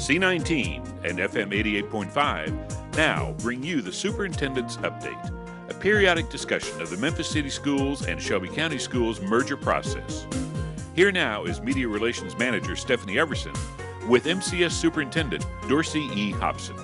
C19 and FM 88.5 now bring you the Superintendent's Update, a periodic discussion of the Memphis City Schools and Shelby County Schools merger process. Here now is Media Relations Manager Stephanie Everson with MCS Superintendent Dorsey Hopson.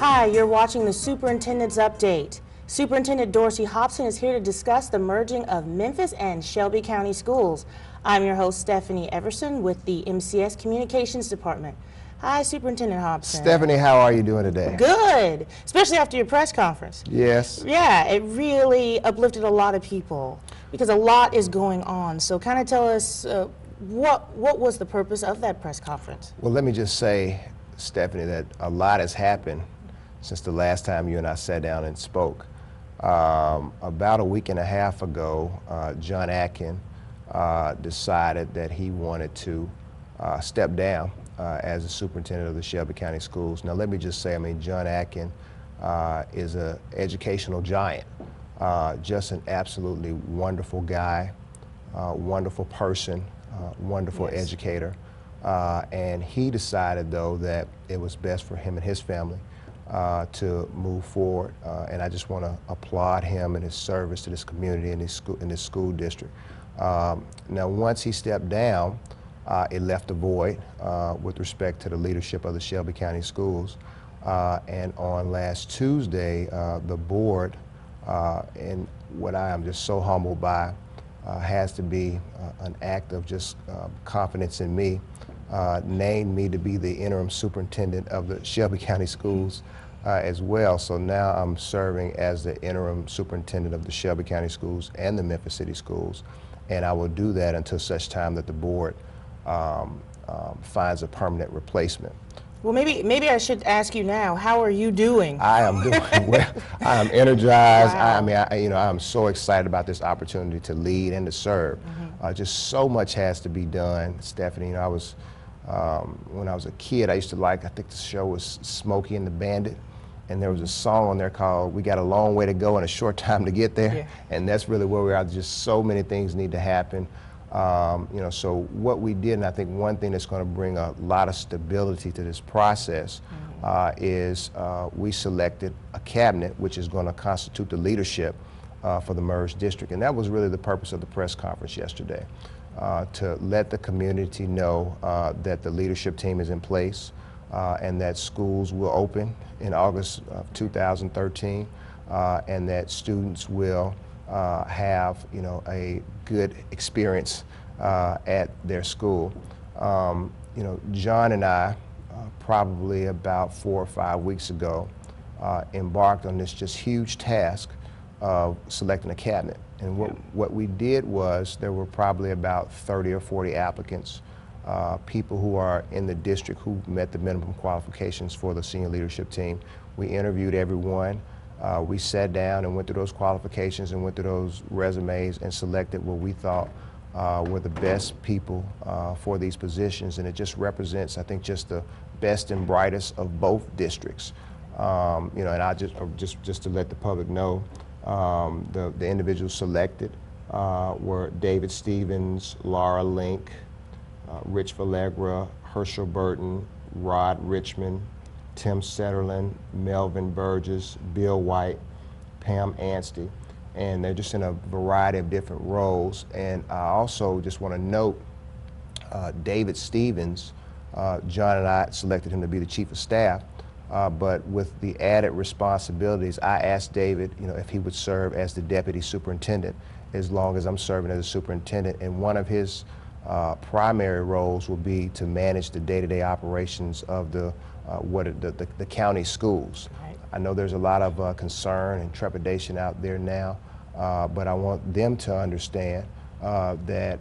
Hi, you're watching the Superintendent's Update. Superintendent Dorsey Hopson is here to discuss the merging of Memphis and Shelby County Schools. I'm your host, Stephanie Everson, with the MCS Communications Department. Hi, Superintendent Hopson. Stephanie, how are you doing today? Good, especially after your press conference. Yes. Yeah, it really uplifted a lot of people because a lot is going on. So kind of tell us what was the purpose of that press conference? Well, let me just say, Stephanie, that a lot has happened since the last time you and I sat down and spoke. About a week and a half ago, John Atkin decided that he wanted to step down as the superintendent of the Shelby County Schools. Now, let me just say, I mean, John Atkin is an educational giant, just an absolutely wonderful guy, wonderful person, wonderful educator. And he decided, though, that it was best for him and his family to move forward, and I just want to applaud him and his service to this community and this school district. Now, once he stepped down, it left a void with respect to the leadership of the Shelby County Schools. And on last Tuesday, the board, and what I am just so humbled by, has to be an act of just confidence in me, named me to be the interim superintendent of the Shelby County Schools as well. So now I'm serving as the interim superintendent of the Shelby County Schools and the Memphis City Schools, and I will do that until such time that the board finds a permanent replacement. Well, maybe I should ask you now, how are you doing? I am doing well. I am energized. Wow. I am so excited about this opportunity to lead and to serve. Just so much has to be done, Stephanie. You know, I was when I was a kid, I used to like, I think the show was Smokey and the Bandit, and there was a song on there called "We Got a Long Way to Go and a Short Time to Get There," and that's really where we are. Just so many things need to happen. You know, so what we did, and I think one thing that's going to bring a lot of stability to this process is we selected a cabinet which is going to constitute the leadership for the merged district, and that was really the purpose of the press conference yesterday, to let the community know that the leadership team is in place and that schools will open in August of 2013, and that students will have, you know, a good experience at their school. You know, John and I, probably about 4 or 5 weeks ago, embarked on this just huge task of selecting a cabinet. And what we did was, there were probably about 30 or 40 applicants, people who are in the district who met the minimum qualifications for the senior leadership team. We interviewed everyone. We sat down and went through those qualifications and went through those resumes and selected what we thought were the best people for these positions, and it just represents, I think, just the best and brightest of both districts. You know, and I just to let the public know, the individuals selected were David Stevens, Laura Link, Rich Vallegra, Herschel Burton, Rod Richmond, Tim Setterlin, Melvin Burgess, Bill White, Pam Anstey, and they're just in a variety of different roles. And I also just want to note David Stevens, John and I selected him to be the chief of staff, but with the added responsibilities, I asked David, you know, if he would serve as the deputy superintendent as long as I'm serving as a superintendent, and one of his primary roles will be to manage the day-to-day operations of the county schools. Right. I know there's a lot of concern and trepidation out there now, but I want them to understand that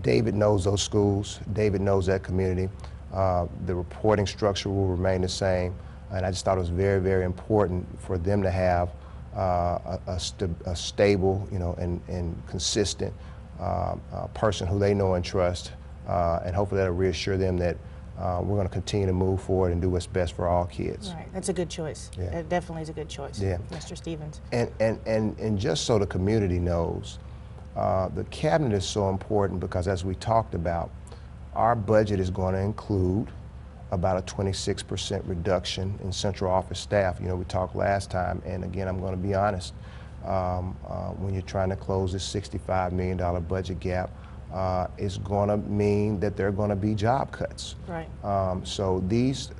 David knows those schools, David knows that community. The reporting structure will remain the same, and I just thought it was very, very important for them to have a stable, you know, and consistent person who they know and trust, and hopefully that'll reassure them that we're going to continue to move forward and do what's best for all kids. Right, that's a good choice. Yeah. It definitely is a good choice, yeah. Mr. Stevens. And just so the community knows, the cabinet is so important because, as we talked about, our budget is going to include about a 26% reduction in central office staff. You know, we talked last time, and again, I'm going to be honest, when you're trying to close this $65 million budget gap, it's going to mean that there are going to be job cuts. Right. So these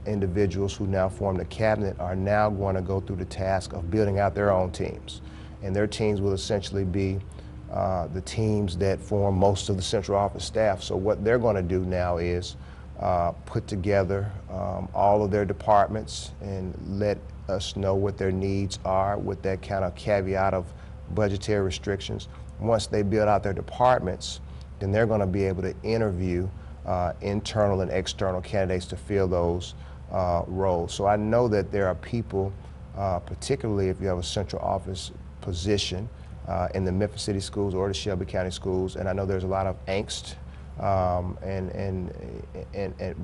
individuals who now form the cabinet are now going to go through the task of building out their own teams. And their teams will essentially be the teams that form most of the central office staff. So what they're going to do now is put together all of their departments and let us know what their needs are with that kind of caveat of budgetary restrictions. Once they build out their departments, then they're going to be able to interview internal and external candidates to fill those roles. So I know that there are people, particularly if you have a central office position in the Memphis City Schools or the Shelby County Schools, and I know there's a lot of angst,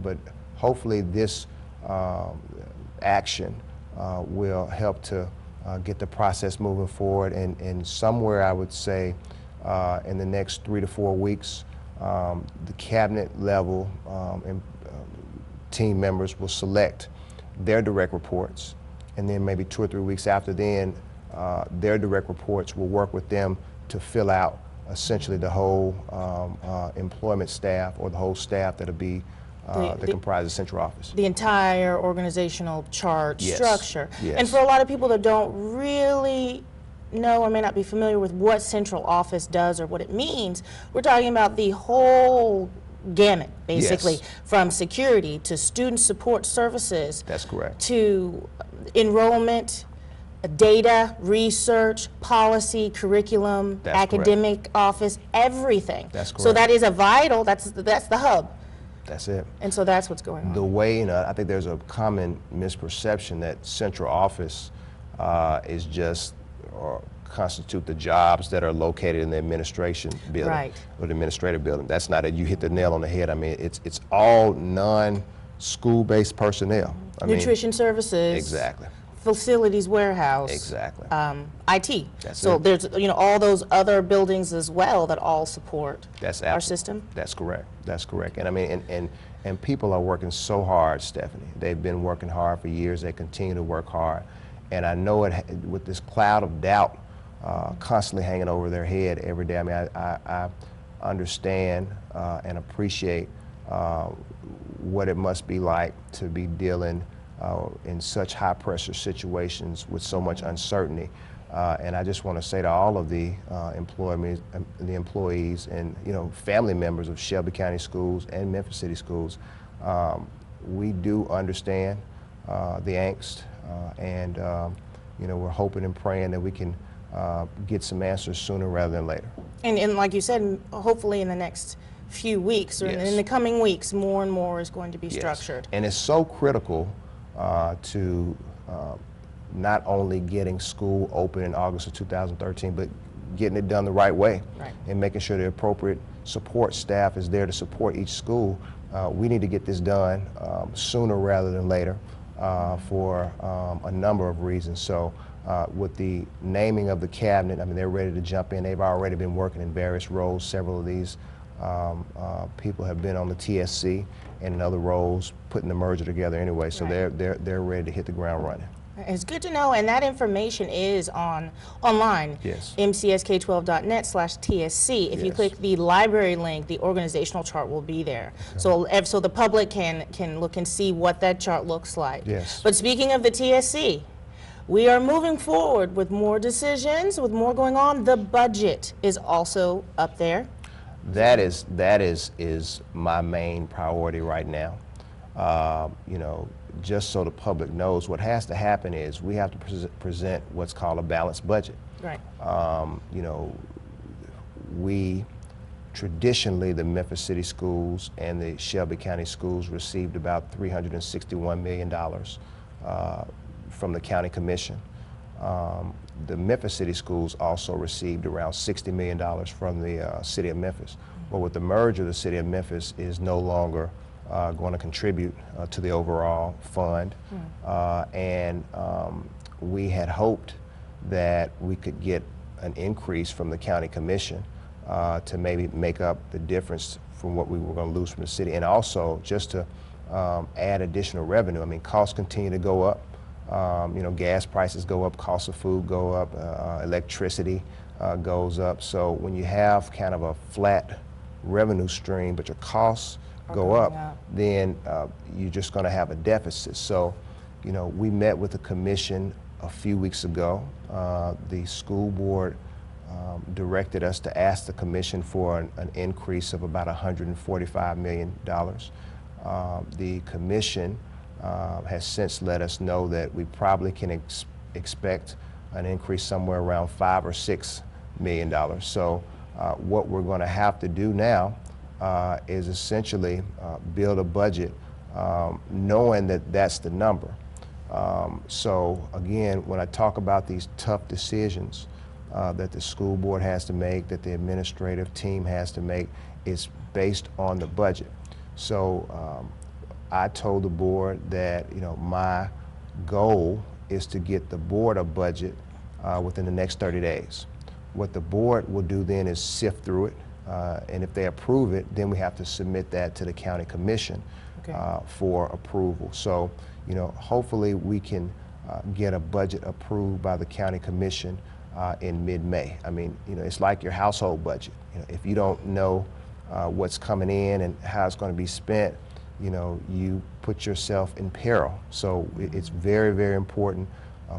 but hopefully this action will help to get the process moving forward, and somewhere I would say in the next 3 to 4 weeks, the cabinet level team members will select their direct reports, and then maybe 2 or 3 weeks after then, their direct reports will work with them to fill out essentially the whole employment staff, or the whole staff that'll be that comprises central office. The entire organizational chart structure. Yes. And for a lot of people that don't really know or may not be familiar with what central office does or what it means, we're talking about the whole gamut, basically, from security to student support services. That's correct. To enrollment, data, research, policy, curriculum, academic office, everything. That's correct. So that is a vital, that's the hub. That's it. And so that's what's going on. The way, you know, I think there's a common misperception that central office is just, or constitute the jobs that are located in the administration building, or the administrative building. That's not it. You hit the nail on the head. I mean, it's all non-school-based personnel. Nutrition services. Exactly. Facilities, warehouse. Exactly. IT. That's so it. There's, you know, all those other buildings as well that all support our system. That's correct. That's correct. And I mean, and people are working so hard, Stephanie. They've been working hard for years. They continue to work hard. And I know it, with this cloud of doubt constantly hanging over their head every day. I mean, I understand and appreciate what it must be like to be dealing in such high pressure situations with so much uncertainty. And I just want to say to all of the employees and, you know, family members of Shelby County Schools and Memphis City Schools, we do understand the angst, and you know, we're hoping and praying that we can get some answers sooner rather than later. And like you said, hopefully in the next few weeks, or in the coming weeks, more and more is going to be structured. And it's so critical to not only getting school open in August of 2013, but getting it done the right way, and making sure the appropriate support staff is there to support each school. We need to get this done sooner rather than later for a number of reasons. So with the naming of the cabinet, I mean, they're ready to jump in. They've already been working in various roles. Several of these people have been on the TSC and in other roles, putting the merger together anyway. So they're ready to hit the ground running. It's good to know, and that information is online. Yes. mcsk12.net/TSC. If you click the library link, the organizational chart will be there. So the public can look and see what that chart looks like. Yes. But speaking of the TSC, we are moving forward with more decisions, with more going on. The budget is also up there. That is my main priority right now. You know, just so the public knows, what has to happen is we have to present what's called a balanced budget. Right. You know, we traditionally, the Memphis City Schools and the Shelby County Schools received about $361 million from the County Commission. The Memphis City Schools also received around $60 million from the City of Memphis. But with the merger, the City of Memphis is no longer going to contribute to the overall fund. And we had hoped that we could get an increase from the County Commission to maybe make up the difference from what we were going to lose from the city, and also just to add additional revenue. I mean, costs continue to go up. You know, gas prices go up, cost of food go up, electricity goes up. So when you have kind of a flat revenue stream, but your costs go up, then you're just going to have a deficit. So, you know, we met with the commission a few weeks ago. The school board directed us to ask the commission for an increase of about $145 million. The commission has since let us know that we probably can expect an increase somewhere around $5 or $6 million. So what we're going to have to do now is essentially build a budget knowing that that's the number. So again, when I talk about these tough decisions that the school board has to make, that the administrative team has to make, it's based on the budget. So I told the board that, you know, my goal is to get the board a budget within the next 30 days. What the board will do then is sift through it, and if they approve it, then we have to submit that to the county commission for approval. So, you know, hopefully we can get a budget approved by the county commission in mid-May. I mean, you know, it's like your household budget. You know, if you don't know what's coming in and how it's going to be spent, you know, you put yourself in peril. So it's very, very important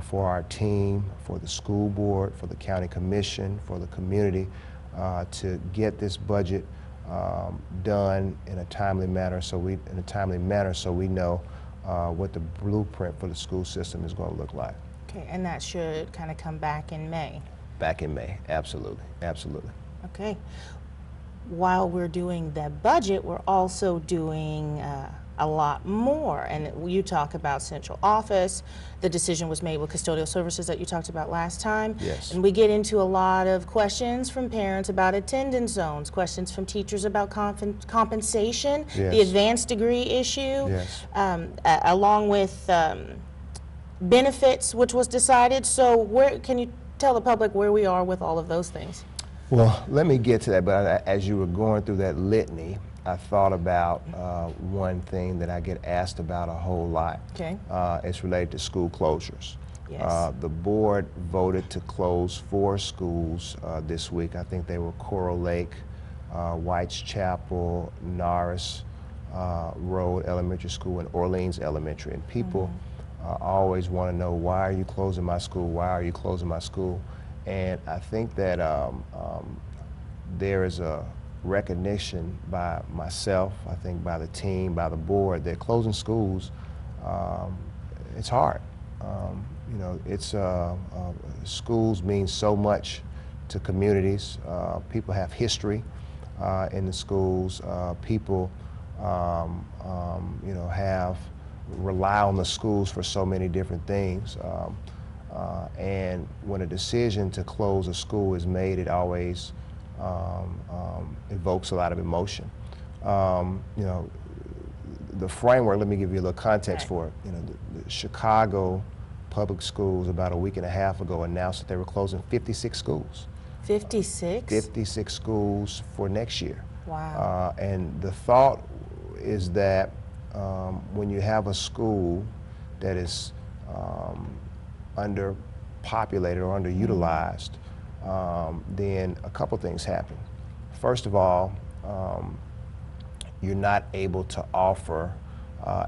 for our team, for the school board, for the county commission, for the community to get this budget done in a timely manner. So we know what the blueprint for the school system is going to look like. Okay, and that should kind of come back in May. Back in May, absolutely, absolutely. Okay. While we're doing the budget, we're also doing a lot more. And you talk about central office. The decision was made with custodial services that you talked about last time. Yes. And we get into a lot of questions from parents about attendance zones, questions from teachers about compensation, Yes. the advanced degree issue, Yes. Along with benefits, which was decided. So where can you tell the public where we are with all of those things? Well, let me get to that, but as you were going through that litany, I thought about one thing that I get asked about a whole lot. Okay. It's related to school closures. Yes. The board voted to close 4 schools this week. I think they were Coral Lake, Whites Chapel, Norris Road Elementary School, and Orleans Elementary. And people always want to know, why are you closing my school? Why are you closing my school? And I think that there is a recognition by myself, I think by the team, by the board, that closing schools, it's hard. You know, it's schools mean so much to communities. People have history in the schools. People, you know, rely on the schools for so many different things. And when a decision to close a school is made, it always evokes a lot of emotion. You know, the framework, let me give you a little context for it. You know, the Chicago public schools about a week and a half ago announced that they were closing 56 schools. 56? 56 schools for next year. Wow. And the thought is that when you have a school that is underpopulated or underutilized, then a couple things happen. First of all, you're not able to offer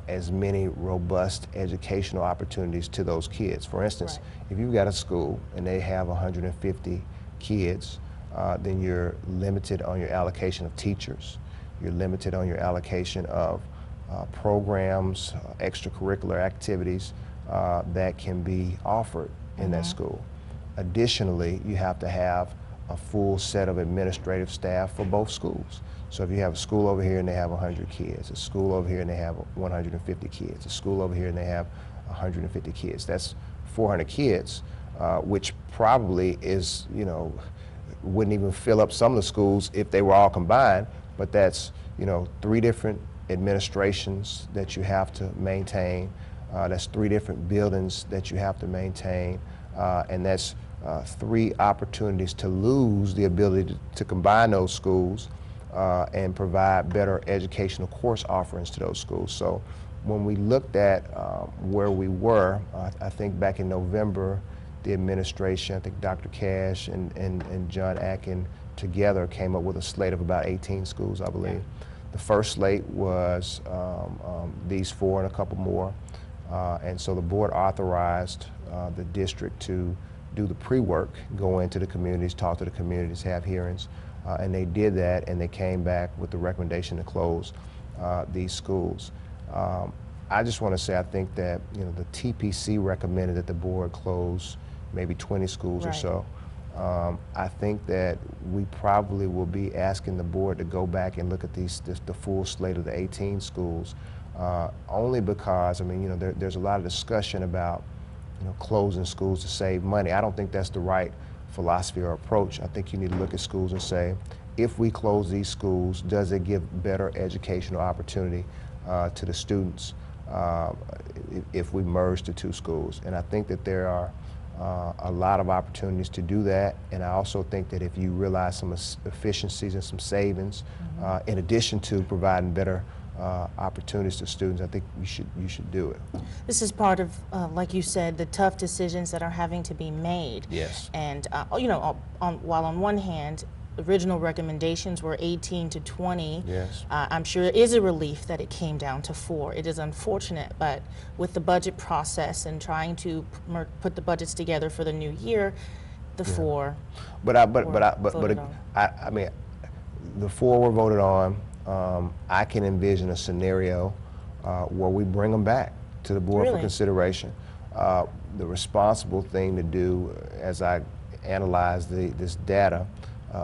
as many robust educational opportunities to those kids. For instance, if you've got a school and they have 150 kids, then you're limited on your allocation of teachers. You're limited on your allocation of programs, extracurricular activities that can be offered in that school. Additionally, you have to have a full set of administrative staff for both schools. So if you have a school over here and they have 100 kids, a school over here and they have 150 kids, a school over here and they have 150 kids, that's 400 kids, which probably is, you know, wouldn't even fill up some of the schools if they were all combined, but that's, you know, 3 different administrations that you have to maintain. That's 3 different buildings that you have to maintain, and that's 3 opportunities to lose the ability to combine those schools and provide better educational course offerings to those schools. So when we looked at where we were, I think back in November, the administration, I think Dr. Cash and John Atkin together came up with a slate of about 18 schools, I believe. The first slate was these 4 and a couple more. And so the board authorized the district to do the pre-work, go into the communities, talk to the communities, have hearings. And they did that, and they came back with the recommendation to close these schools. I just want to say I think that the TPC recommended that the board close maybe 20 schools or so. I think that we probably will be asking the board to go back and look at the full slate of the 18 schools, only because, I mean, there's a lot of discussion about, closing schools to save money. I don't think that's the right philosophy or approach. I think you need to look at schools and say, if we close these schools, does it give better educational opportunity to the students if we merge the 2 schools? And I think that there are a lot of opportunities to do that, and I also think that if you realize some efficiencies and some savings, in addition to providing better opportunities to students, I think you should do it. This is part of, like you said, the tough decisions that are having to be made. Yes. And while on one hand, original recommendations were 18 to 20. Yes. I'm sure it is a relief that it came down to 4. It is unfortunate, but with the budget process and trying to put the budgets together for the new year, the 4. I mean, the 4 were voted on. I can envision a scenario where we bring them back to the board for consideration. The responsible thing to do, as I analyze this data,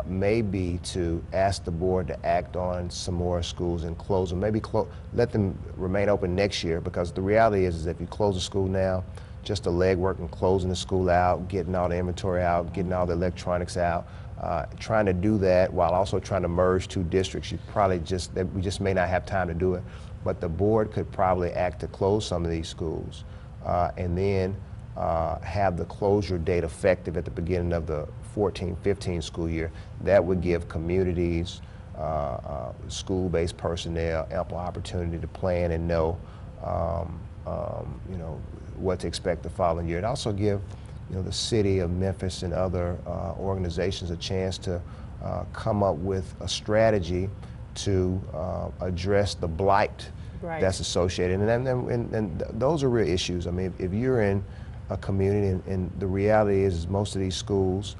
may be to ask the board to act on some more schools and close them. Maybe let them remain open next year, because the reality is that if you close a school now, just the legwork and closing the school out, getting all the inventory out, getting all the electronics out, trying to do that while also trying to merge 2 districts, we just may not have time to do it. But the board could probably act to close some of these schools and then have the closure date effective at the beginning of the 14-15 school year. That would give communities, school-based personnel ample opportunity to plan and know, what to expect the following year. It also give the city of Memphis and other organizations a chance to come up with a strategy to address the blight that's associated. And those are real issues. I mean, if you're in a community, and the reality is most of these schools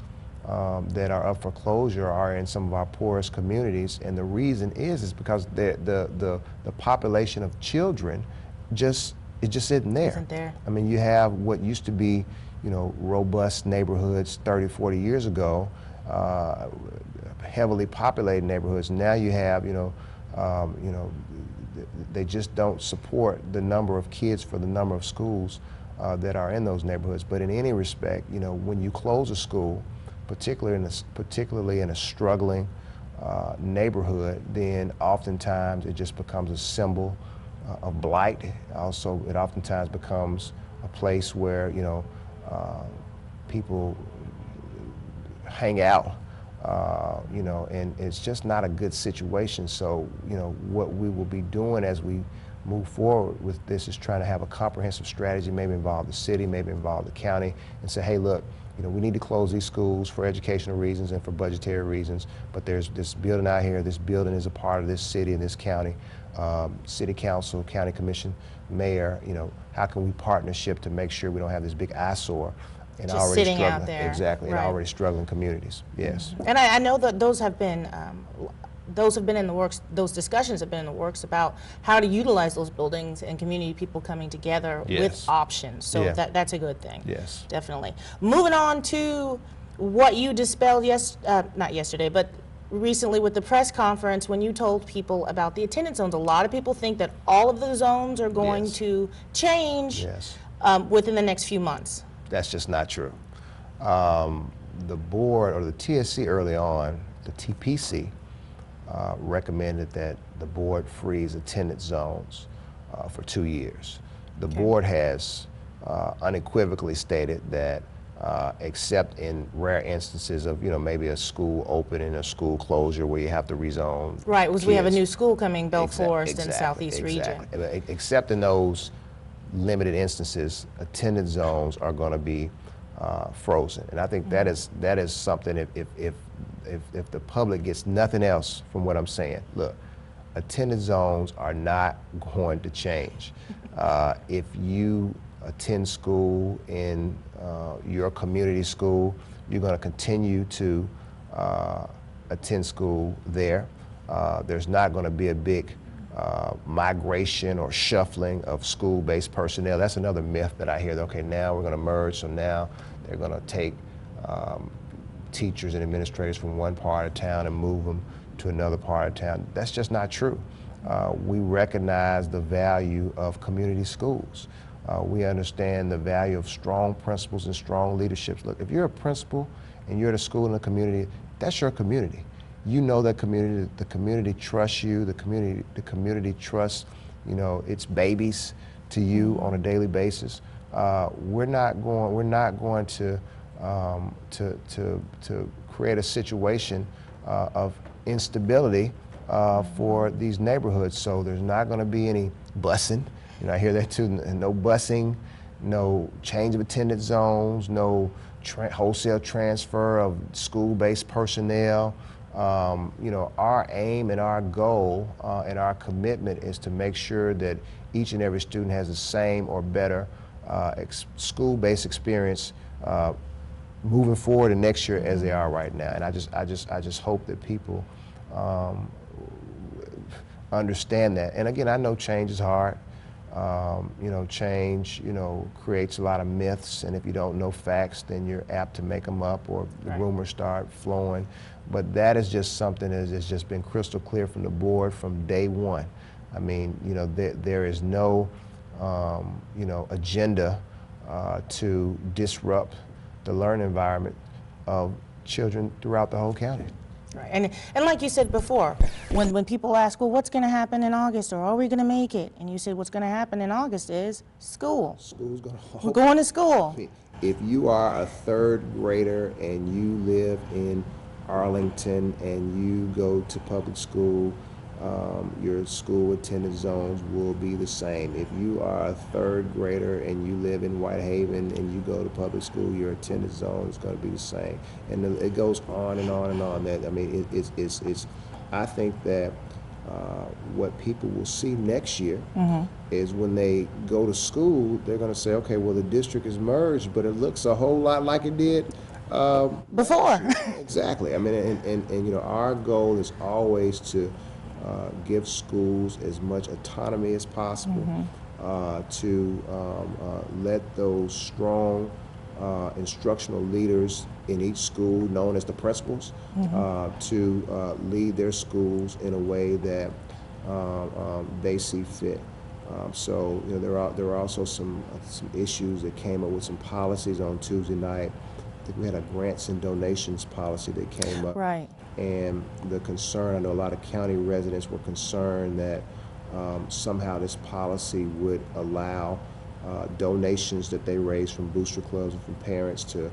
that are up for closure are in some of our poorest communities, and the reason is because the population of children just isn't there. I mean, you have what used to be robust neighborhoods 30, 40 years ago, heavily populated neighborhoods. Now you have they just don't support the number of kids for the number of schools that are in those neighborhoods. But in any respect, when you close a school, particularly in a struggling neighborhood, then oftentimes it just becomes a symbol of blight. Also, it oftentimes becomes a place where people hang out, and it's just not a good situation. So, what we will be doing as we move forward with this is trying to have a comprehensive strategy, maybe involve the city, maybe involve the county, and say, hey, look, we need to close these schools for educational reasons and for budgetary reasons, but there's this building out here. This building is a part of this city and this county. City council, county commission, mayor, how can we partnership to make sure we don't have this big eyesore in already sitting struggling, out there. Exactly, in already struggling communities. Yes. And I know that those have been in the works. Those discussions have been in the works about how to utilize those buildings and community people coming together with options. So that's a good thing. Yes, definitely. Moving on to what you dispelled not yesterday, but recently with the press conference when you told people about the attendance zones. A lot of people think that all of the zones are going to change within the next few months. That's just not true. The board, or the TSC early on, the TPC, recommended that the board freeze attendance zones for 2 years. The board has unequivocally stated that except in rare instances of, maybe a school opening, a school closure where you have to rezone. Right, because we have a kids. new school coming, Bell Forest in the Exactly, Southeast region. Except in those limited instances, attendance zones are going to be frozen. And I think that is something, if the public gets nothing else from what I'm saying, look, attendance zones are not going to change. If you attend school in your community school, you're going to continue to attend school there. There's not going to be a big migration or shuffling of school-based personnel. That's another myth that I hear, that, okay, now we're going to merge, so now they're going to take teachers and administrators from one part of town and move them to another part of town. That's just not true. We recognize the value of community schools. We understand the value of strong principals and strong leaderships. Look, if you're a principal and you're at a school in a community, that's your community. You know that community, the community trusts you, the community trusts, its babies to you on a daily basis. We're not going to create a situation of instability for these neighborhoods. So there's not going to be any busing. I hear that too. No busing, no change of attendance zones, no wholesale transfer of school-based personnel. Our aim and our goal and our commitment is to make sure that each and every student has the same or better school-based experience moving forward and next year as they are right now. And I just hope that people understand that. And again, I know change is hard. Change, creates a lot of myths, and if you don't know facts, then you're apt to make them up, or the rumors start flowing. But that is just something that has just been crystal clear from the board from day one. I mean, there is no, agenda to disrupt the learning environment of children throughout the whole county. Right. And like you said before, when people ask, well, what's going to happen in August, or are we going to make it? And you said what's going to happen in August is school. School's going to We're going to school. If you are a third grader and you live in Arlington and you go to public school, your school attendance zones will be the same. If you are a third grader and you live in Whitehaven and you go to public school, your attendance zone is going to be the same. And it goes on and on and on. That, I mean, it's I think that what people will see next year is when they go to school, they're going to say, okay, well, the district is merged, but it looks a whole lot like it did before. Exactly. I mean, and our goal is always to give schools as much autonomy as possible, to let those strong instructional leaders in each school, known as the principals, to lead their schools in a way that they see fit. So there are also some issues that came up with some policies on Tuesday night. I think we had a grants and donations policy that came up. Right. And the concern, I know a lot of county residents were concerned that somehow this policy would allow donations that they raise from booster clubs and from parents to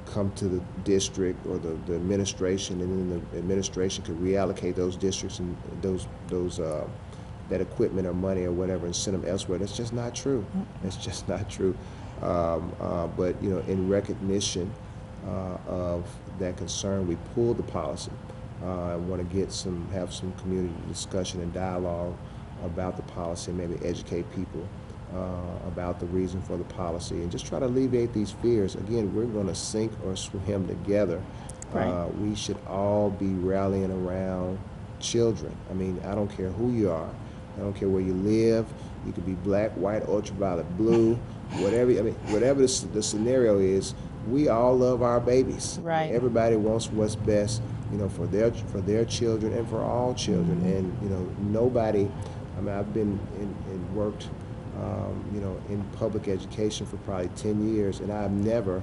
come to the district or the administration, and then the administration could reallocate those districts and that equipment or money or whatever and send them elsewhere. That's just not true. It's just not true. But in recognition of that concern, we pulled the policy. I want to have some community discussion and dialogue about the policy, and maybe educate people about the reason for the policy, and just try to alleviate these fears. Again, we're going to sink or swim together. Right. We should all be rallying around children. I mean, I don't care who you are. I don't care where you live. You could be black, white, ultraviolet, blue, whatever. I mean, whatever the scenario is, we all love our babies. Right. Everybody wants what's best, for their children and for all children. And nobody. I mean, I've been and worked, in public education for probably 10 years, and I've never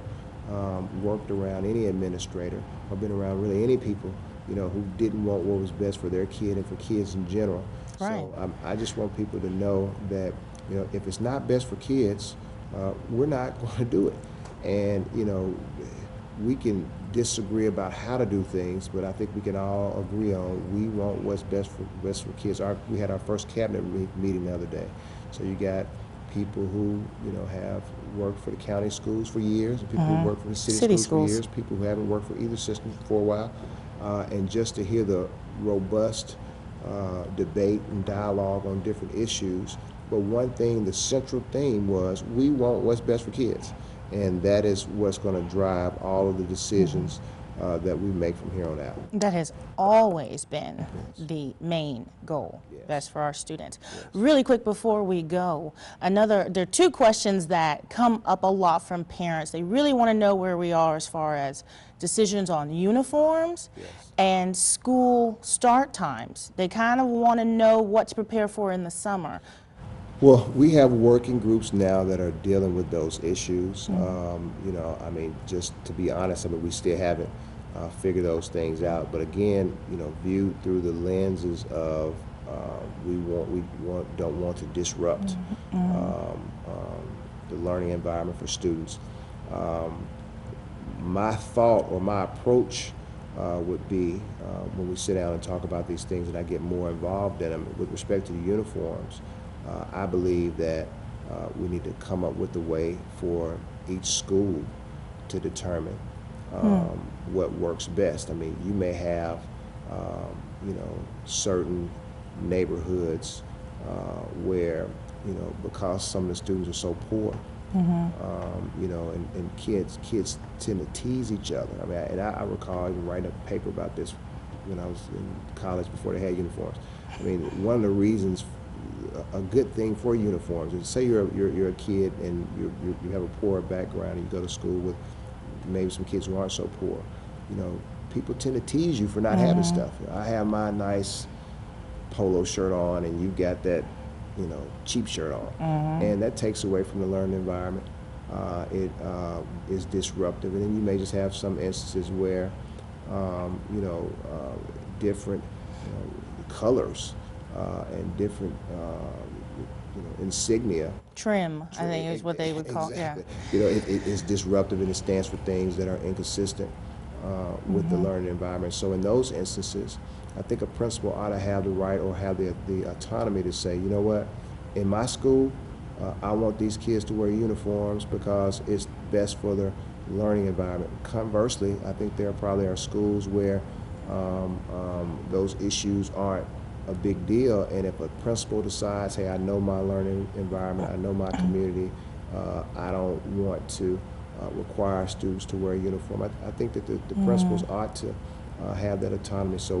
worked around any administrator or been around really any people, who didn't want what was best for their kid and for kids in general. Right. So I just want people to know that, if it's not best for kids, we're not going to do it. And, you know, we can disagree about how to do things, but I think we can all agree on we want what's best for kids. We had our first cabinet meeting the other day. So you got people who, you know, have worked for the county schools for years, and people who work for the city schools for years, people who haven't worked for either system for a while, and just to hear the robust debate and dialogue on different issues. But one thing, the central theme was we want what's best for kids. And that is what's going to drive all of the decisions that we make from here on out. That has always been the main goal, best for our students. Really quick before we go, there are two questions that come up a lot from parents. They really want to know where we are as far as decisions on uniforms and school start times. They kind of want to know what to prepare for in the summer. Well, we have working groups now that are dealing with those issues. You know, I mean, just to be honest, I mean, we still haven't figured those things out. But again, you know, viewed through the lenses of we don't want to disrupt the learning environment for students. My thought or my approach would be when we sit down and talk about these things and I get more involved in them with respect to the uniforms. I believe that we need to come up with a way for each school to determine what works best. I mean, you may have, you know, certain neighborhoods where, you know, because some of the students are so poor, you know, and kids tend to tease each other. I mean, I recall even writing a paper about this when I was in college before they had uniforms. I mean, one of the reasons a good thing for uniforms is, say you're a kid and you have a poor background and you go to school with maybe some kids who aren't so poor. You know, people tend to tease you for not having stuff. You know, I have my nice polo shirt on and you got that, you know, cheap shirt on, and that takes away from the learning environment. It is disruptive, and then you may just have some instances where, you know, different colors. And different you know, insignia. Trim, I think is what they would call, exactly. You know, it is disruptive and it stands for things that are inconsistent with the learning environment. So in those instances, I think a principal ought to have the right or have the autonomy to say, you know what, in my school, I want these kids to wear uniforms because it's best for their learning environment. Conversely, I think there probably are schools where those issues aren't a big deal, and if a principal decides, hey, I know my learning environment, I know my community, I don't want to require students to wear a uniform, I think that the principals ought to have that autonomy. So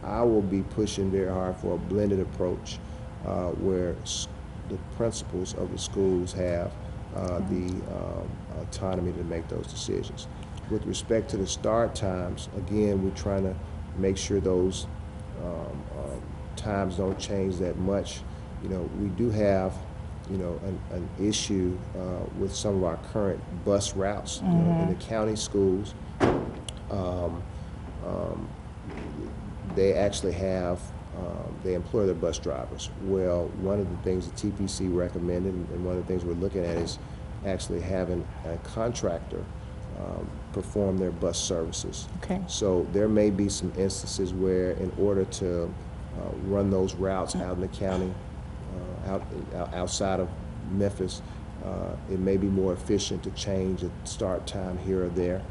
I will be pushing very hard for a blended approach where the principals of the schools have the autonomy to make those decisions. With respect to the start times, again, we're trying to make sure those times don't change that much. You know, we do have, you know, an issue with some of our current bus routes. You know, in the county schools, they actually have, they employ their bus drivers. Well, one of the things the TPC recommended, and one of the things we're looking at, is actually having a contractor perform their bus services. Okay. So there may be some instances where, in order to run those routes out in the county, outside of Memphis, it may be more efficient to change the start time here or there,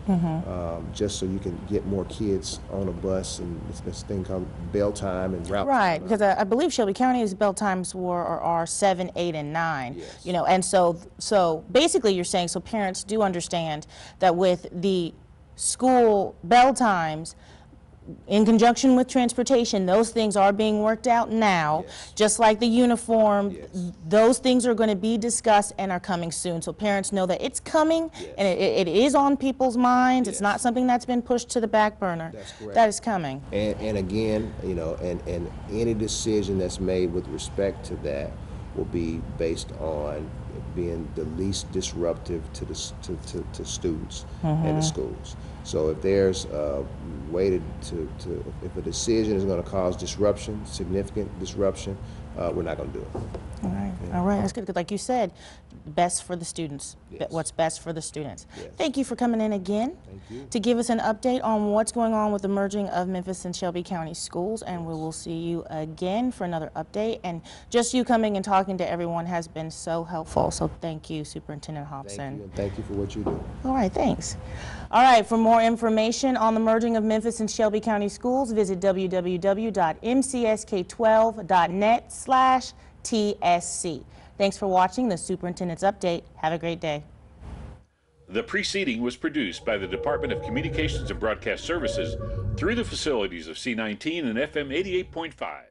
just so you can get more kids on a bus, and it's this thing called bell time and route. Right, because I believe Shelby County's bell times are 7, 8, and 9. Yes. You know, and so basically you're saying, so parents do understand that with the school bell times, in conjunction with transportation, those things are being worked out now, just like the uniform. Those things are going to be discussed and are coming soon. So parents know that it's coming, and it is on people's minds. It's not something that's been pushed to the back burner. That's correct. That is coming. And again, you know, and any decision that's made with respect to that will be based on being the least disruptive to the to students and the schools. So if there's a way if a decision is going to cause disruption, significant disruption, we're not going to do it. All right, all right, that's good. 'Cause like you said, best for the students, Yes. what's best for the students. Yes. Thank you for coming in again Thank you. to give us an update on what's going on with the merging of Memphis and Shelby County schools, and we will see you again for another update. And just you coming and talking to everyone has been so helpful, so thank you, Superintendent Hopson. Thank you, and thank you for what you do. All right, thanks. All right, for more information on the merging of Memphis and Shelby County schools, visit www.mcsk12.net/TSC. Thanks for watching the Superintendent's Update. Have a great day. The preceding was produced by the Department of Communications and Broadcast Services through the facilities of C19 and FM 88.5.